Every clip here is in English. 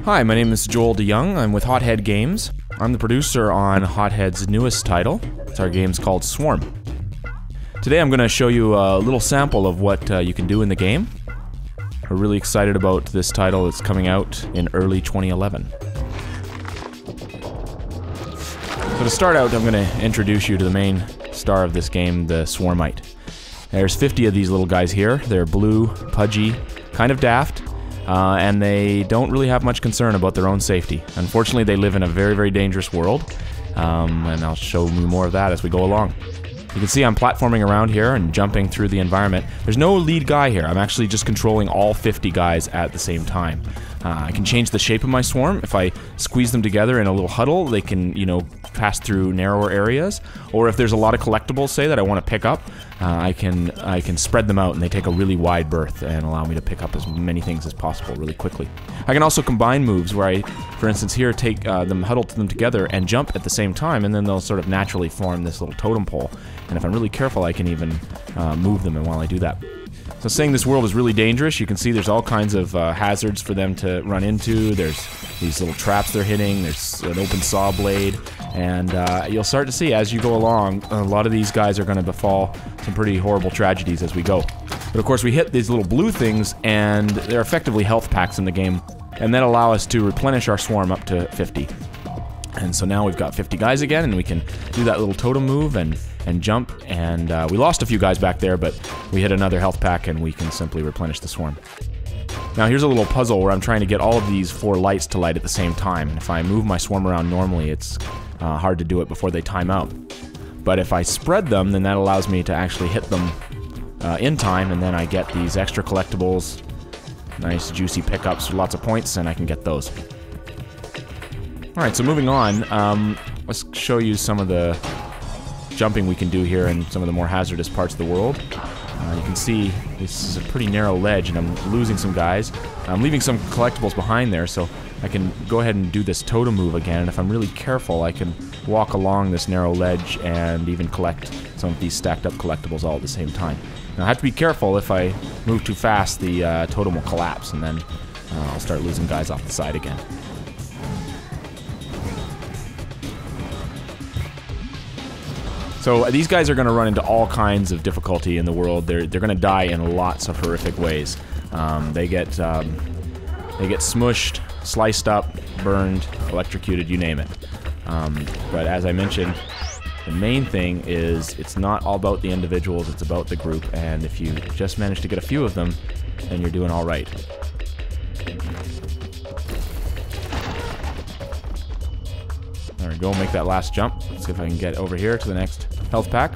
Hi, my name is Joel DeYoung. I'm with Hothead Games. I'm the producer on Hothead's newest title. Our game's called Swarm. Today I'm going to show you a little sample of what you can do in the game. We're really excited about this title. It's coming out in early 2011. So to start out, I'm going to introduce you to the main star of this game, the Swarmite. There's 50 of these little guys here. They're blue, pudgy, kind of daft. And they don't really have much concern about their own safety. Unfortunately, they live in a very, very dangerous world, and I'll show you more of that as we go along. You can see I'm platforming around here and jumping through the environment. There's no lead guy here. I'm actually just controlling all 50 guys at the same time. I can change the shape of my swarm. If I squeeze them together in a little huddle, they can, pass through narrower areas. Or if there's a lot of collectibles, say, that I want to pick up, I can spread them out and they take a really wide berth and allow me to pick up as many things as possible really quickly. I can also combine moves where I, for instance here, take them, huddle them together and jump at the same time, and then they'll sort of naturally form this little totem pole. And if I'm really careful, I can even move them while I do that. So saying this world is really dangerous, you can see there's all kinds of hazards for them to run into. There's these little traps they're hitting, there's an open saw blade, and you'll start to see as you go along, a lot of these guys are going to befall some pretty horrible tragedies as we go. But of course we hit these little blue things, and they're effectively health packs in the game, and that allow us to replenish our swarm up to 50. And so now we've got 50 guys again, and we can do that little totem move and jump, and we lost a few guys back there, but we hit another health pack and we can simply replenish the swarm. Now here's a little puzzle where I'm trying to get all of these 4 lights to light at the same time. If I move my swarm around normally, it's hard to do it before they time out. But if I spread them, then that allows me to actually hit them in time, and then I get these extra collectibles, nice juicy pickups, lots of points, and I can get those. Alright, so moving on, let's show you some of the jumping we can do here in some of the more hazardous parts of the world. You can see this is a pretty narrow ledge, and I'm losing some guys. I'm leaving some collectibles behind there, so I can go ahead and do this totem move again, and if I'm really careful, I can walk along this narrow ledge and even collect some of these stacked up collectibles all at the same time. Now I have to be careful. If I move too fast, the totem will collapse, and then I'll start losing guys off the side again. So these guys are going to run into all kinds of difficulty in the world. They're going to die in lots of horrific ways. They get smushed, sliced up, burned, electrocuted, you name it. But as I mentioned, the main thing is it's not all about the individuals, it's about the group. And if you just manage to get a few of them, then you're doing all right. There we go, make that last jump. Let's see if I can get over here to the next health pack.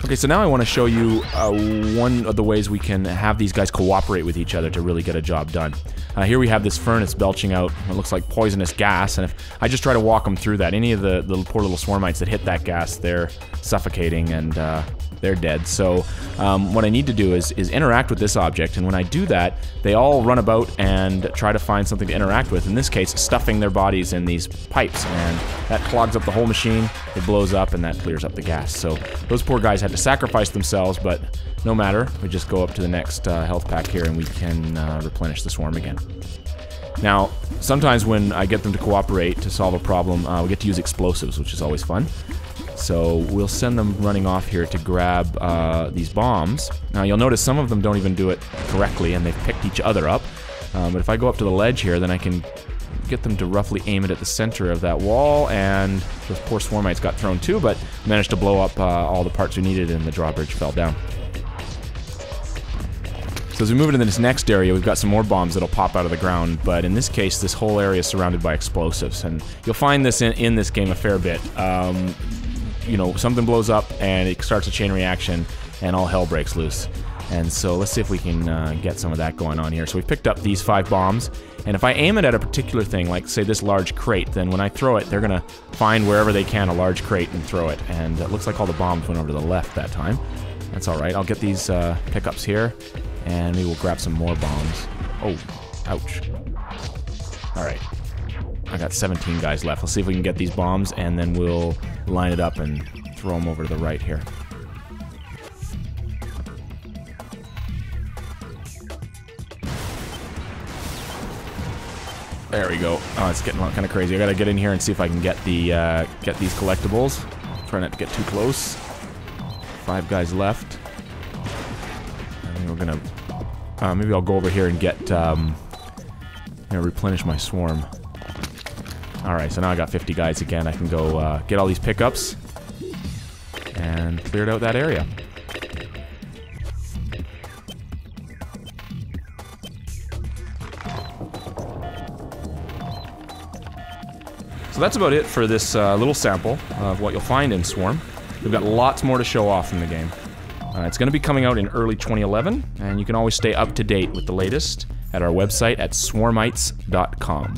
Okay, so now I want to show you one of the ways we can have these guys cooperate with each other to really get a job done. Here we have this furnace belching out what looks like poisonous gas, and if I just try to walk them through that, any of the poor little Swarmites that hit that gas, they're suffocating and they're dead. So what I need to do is interact with this object, and when I do that, they all run about and try to find something to interact with. In this case, stuffing their bodies in these pipes, and that clogs up the whole machine, it blows up, and that clears up the gas. So those poor guys had to sacrifice themselves, but no matter, we just go up to the next health pack here and we can replenish the swarm again. Now, sometimes when I get them to cooperate to solve a problem, we get to use explosives, which is always fun. So we'll send them running off here to grab these bombs. Now you'll notice some of them don't even do it correctly, and they've picked each other up. But if I go up to the ledge here, then I can get them to roughly aim it at the center of that wall, and those poor Swarmites got thrown too, but managed to blow up all the parts we needed, and the drawbridge fell down. So as we move into this next area, we've got some more bombs that'll pop out of the ground, but in this case, this whole area is surrounded by explosives, and you'll find this in this game a fair bit. Something blows up, and it starts a chain reaction, and all hell breaks loose. And so let's see if we can get some of that going on here. So we've picked up these 5 bombs, and if I aim it at a particular thing, like say this large crate, then when I throw it, they're gonna find wherever they can a large crate and throw it. And it looks like all the bombs went over to the left that time. That's alright, I'll get these pickups here, and maybe we'll grab some more bombs. Oh, ouch. Alright. I got 17 guys left. Let's see if we can get these bombs, and then we'll line it up and throw them over to the right here. There we go. Oh, it's getting kind of crazy. I gotta get in here and see if I can get the get these collectibles. Try not to get too close. 5 guys left. I think we're gonna... maybe I'll go over here and get... replenish my swarm. Alright, so now I got 50 guys again. I can go get all these pickups and cleared out that area. So that's about it for this little sample of what you'll find in Swarm. We've got lots more to show off in the game. It's going to be coming out in early 2011, and you can always stay up to date with the latest at our website at swarmites.com.